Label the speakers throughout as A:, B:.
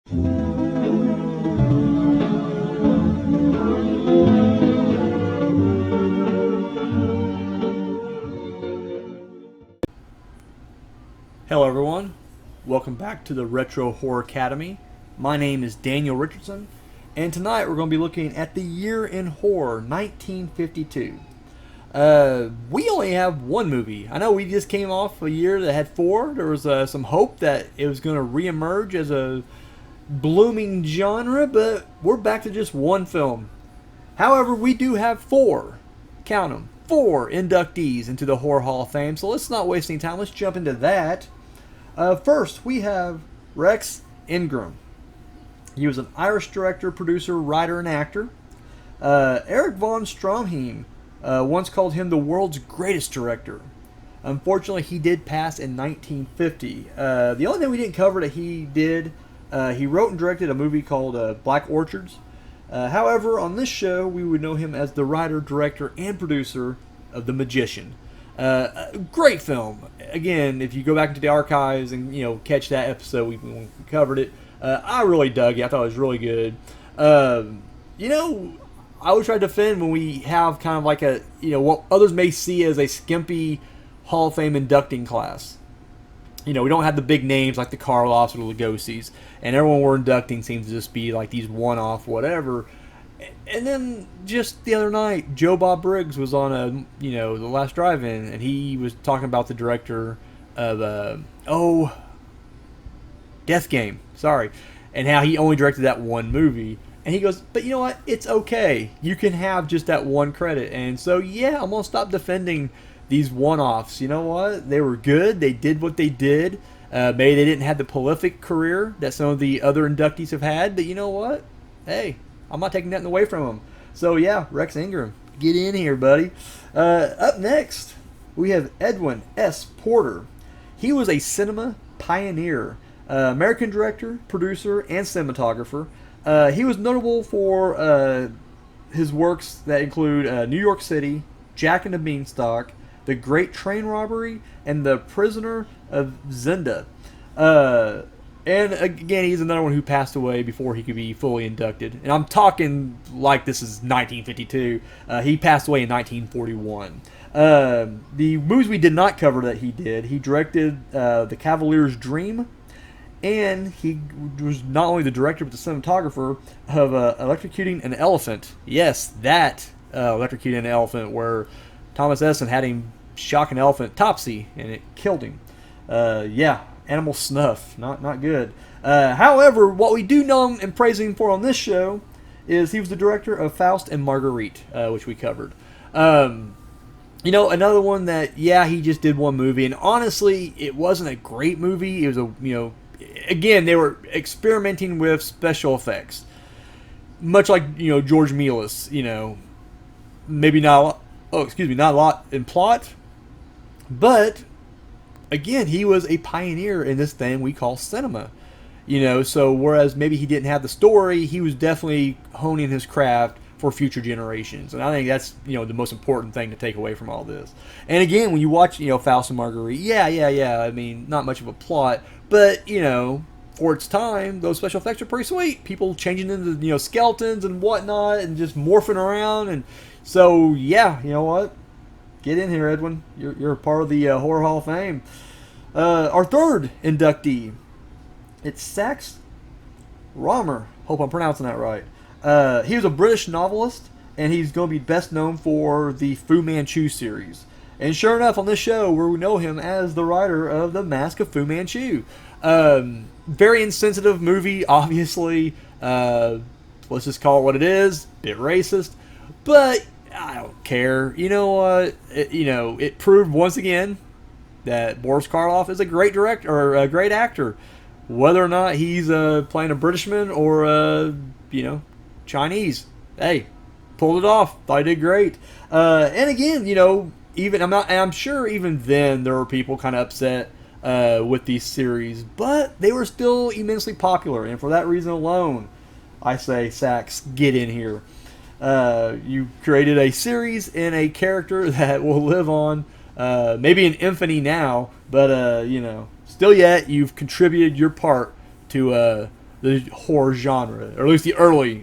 A: Hello everyone, welcome back to the Retro Horror Academy. My name is Daniel Richardson, and tonight we're going to be looking at the year in horror, 1952. We only have one movie. I know we just came off a year that had four. There was some hope that it was going to reemerge as a blooming genre, but we're back to just one film. However, we do have four, count them, four inductees into the Horror Hall of Fame, so let's not waste any time. Let's jump into that. First, we have Rex Ingram. He was an Irish director, producer, writer, and actor. Eric von Stroheim once called him the world's greatest director. Unfortunately, he did pass in 1950. The only thing we didn't cover that he did, he wrote and directed a movie called Black Orchards. However, on this show, we would know him as the writer, director, and producer of The Magician. Great film. Again, if you go back into the archives and catch that episode, we covered it. I really dug it. I thought it was really good. I always try to defend when we have kind of like a what others may see as a skimpy Hall of Fame inducting class. We don't have the big names like the Karloffs or the Lugosi's, and everyone we're inducting seems to just be like these one-off whatever. And then just the other night, Joe Bob Briggs was on the Last Drive-In, and he was talking about the director of Death Game, sorry, and how he only directed that one movie. And he goes, but you know what? It's okay. You can have just that one credit. And so yeah, I'm gonna stop defending these one-offs. You know what? They were good. They did what they did. Maybe they didn't have the prolific career that some of the other inductees have had, but you know what? Hey, I'm not taking nothing away from them. So yeah, Rex Ingram, get in here, buddy. Up next, we have Edwin S. Porter. He was a cinema pioneer, American director, producer, and cinematographer. He was notable for his works that include New York City, Jack and the Beanstalk, The Great Train Robbery, and The Prisoner of Zenda. And again, he's another one who passed away before he could be fully inducted. And I'm talking like this is 1952. He passed away in 1941. The movies we did not cover that he did, he directed The Cavalier's Dream, and he was not only the director but the cinematographer of Electrocuting an Elephant. Yes, that Electrocuting an Elephant, where Thomas Edison had him shock an elephant Topsy, and it killed him. Animal snuff, not good. However, what we do know him and praise him for on this show is he was the director of Faust and Marguerite, which we covered. Another one that, he just did one movie, and honestly, it wasn't a great movie. It was again, they were experimenting with special effects. Much like, George Melas, maybe not a lot in plot, but again, he was a pioneer in this thing we call cinema. So whereas maybe he didn't have the story, he was definitely honing his craft for future generations. And I think that's, the most important thing to take away from all this. And again, when you watch, Faust and Marguerite, I mean, not much of a plot, but, for its time, those special effects are pretty sweet. People changing into, skeletons and whatnot and just morphing around. And so, yeah, you know what? Get in here, Edwin. You're a part of the Horror Hall of Fame. Our third inductee, it's Sax Rohmer. Hope I'm pronouncing that right. He was a British novelist, and he's going to be best known for the Fu Manchu series. And sure enough, on this show, we know him as the writer of The Mask of Fu Manchu. Very insensitive movie, obviously. Let's just call it what it is. Bit racist. But I don't care. You know what? It proved once again that Boris Karloff is a great director or a great actor, whether or not he's playing a Britishman or Chinese. Hey, pulled it off. Thought he did great. And again, I'm sure even then there were people kind of upset with these series, but they were still immensely popular, and for that reason alone, I say, Sax, get in here. You created a series and a character that will live on, maybe in infamy now, but still yet you've contributed your part to the horror genre, or at least the early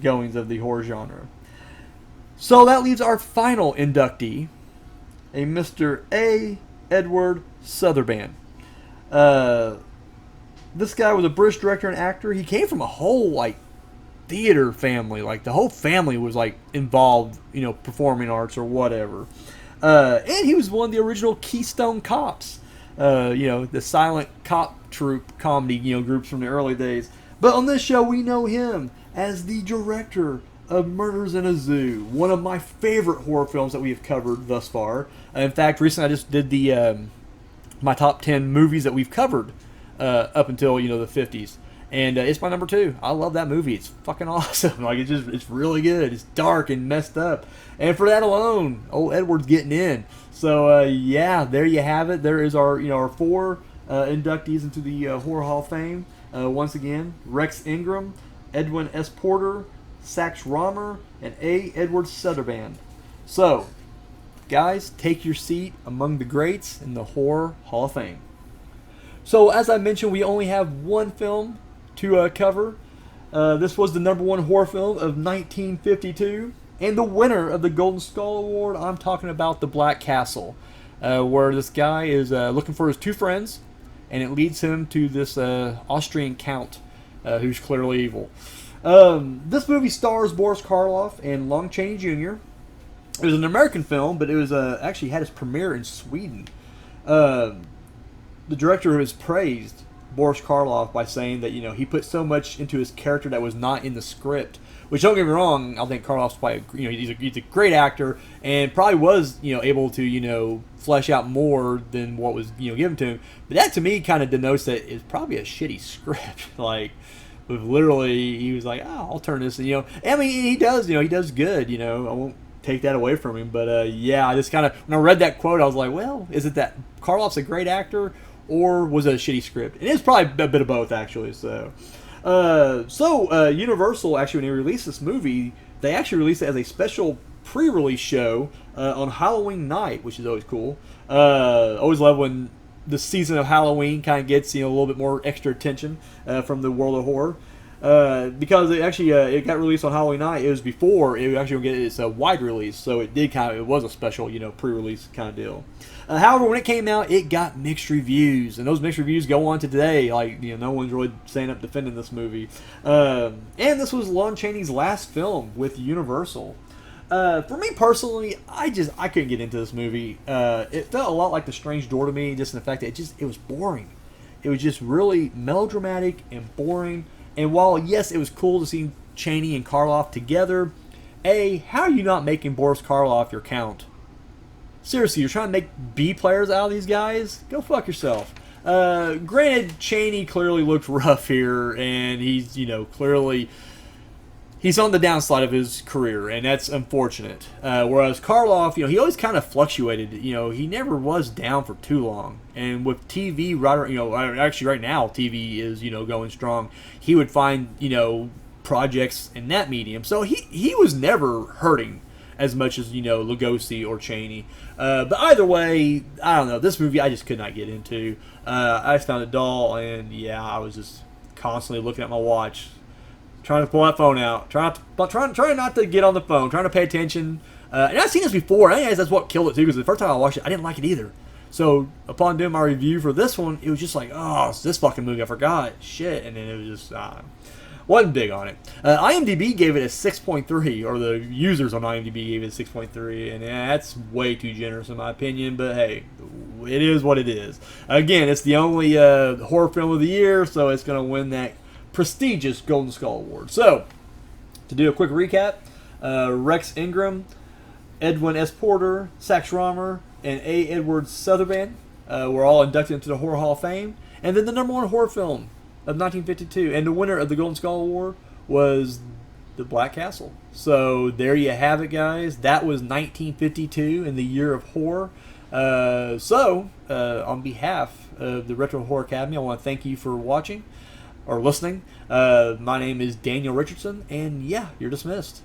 A: goings of the horror genre. So that leaves our final inductee, a Mr. A. Edward Sutherland. This guy was a British director and actor. He came from a whole like theater family. Like the whole family was like involved, performing arts or whatever. And he was one of the original Keystone Cops. The silent cop troupe comedy, groups from the early days. But on this show, we know him as the director of Murders in a Zoo, one of my favorite horror films that we have covered thus far. In fact, recently I just did the my top 10 movies that we've covered up until the 50s, and it's my number 2. I love that movie. It's fucking awesome. Like it's really good. It's dark and messed up, and for that alone, old Edward's getting in. So there you have it. There is our 4 inductees into the Horror Hall of Fame. Once again, Rex Ingram, Edwin S. Porter, Sax Rohmer, and A. Edward Sutherland. So, guys, take your seat among the greats in the Horror Hall of Fame. So, as I mentioned, we only have one film to cover. This was the number 1 horror film of 1952, and the winner of the Golden Skull Award. I'm talking about The Black Castle, where this guy is looking for his 2 friends, and it leads him to this Austrian count who's clearly evil. This movie stars Boris Karloff and Lon Chaney Jr. It was an American film, but it was actually had its premiere in Sweden. The director has praised Boris Karloff by saying that he put so much into his character that was not in the script. Which, don't get me wrong, I think Karloff's probably he's a great actor and probably was able to flesh out more than what was given to him. But that to me kind of denotes that it's probably a shitty script. Like, with literally, he was like, oh, I'll turn this. I mean, he does. He does good. I won't take that away from him. But I just kind of, when I read that quote, I was like, well, is it that Karloff's a great actor, or was it a shitty script? And it's probably a bit of both, actually. So Universal, actually, when they released this movie, they actually released it as a special pre-release show on Halloween night, which is always cool. Always love when the season of Halloween kind of gets a little bit more extra attention from the world of horror. Because it actually it got released on Halloween night. It was before it actually get its wide release, so it was a special pre-release kind of deal. However, when it came out, it got mixed reviews, and those mixed reviews go on to today. Like no one's really standing up defending this movie. And this was Lon Chaney's last film with Universal. For me personally, I couldn't get into this movie. It felt a lot like The Strange Door to me, just in the fact that it was boring. It was just really melodramatic and boring. And while, yes, it was cool to see Chaney and Karloff together, how are you not making Boris Karloff your count? Seriously, you're trying to make B players out of these guys? Go fuck yourself. Granted, Chaney clearly looked rough here, and he's, clearly, he's on the downside of his career, and that's unfortunate. Whereas Karloff, he always kind of fluctuated. He never was down for too long. And with TV, actually right now, TV is, going strong. He would find, projects in that medium. So he was never hurting as much as, Lugosi or Chaney. But either way, I don't know. This movie I just could not get into. I just found it dull, and I was just constantly looking at my watch, trying to pull that phone out, trying not to get on the phone, trying to pay attention. And I've seen this before. I think that's what killed it too, because the first time I watched it, I didn't like it either. So upon doing my review for this one, it was just like, oh, it's this fucking movie. I forgot. Shit. And then it was just, wasn't big on it. IMDb gave it a 6.3, or the users on IMDb gave it a 6.3, and that's way too generous in my opinion, but hey, it is what it is. Again, it's the only horror film of the year, so it's going to win that prestigious Golden Skull Award. So, to do a quick recap, Rex Ingram, Edwin S. Porter, Sax Rohmer, and A. Edward Sutherland were all inducted into the Horror Hall of Fame. And then the number 1 horror film of 1952, and the winner of the Golden Skull Award was The Black Castle. So there you have it, guys. That was 1952 in the year of horror. On behalf of the Retro Horror Academy, I want to thank you for watching or listening. My name is Daniel Richardson, and you're dismissed.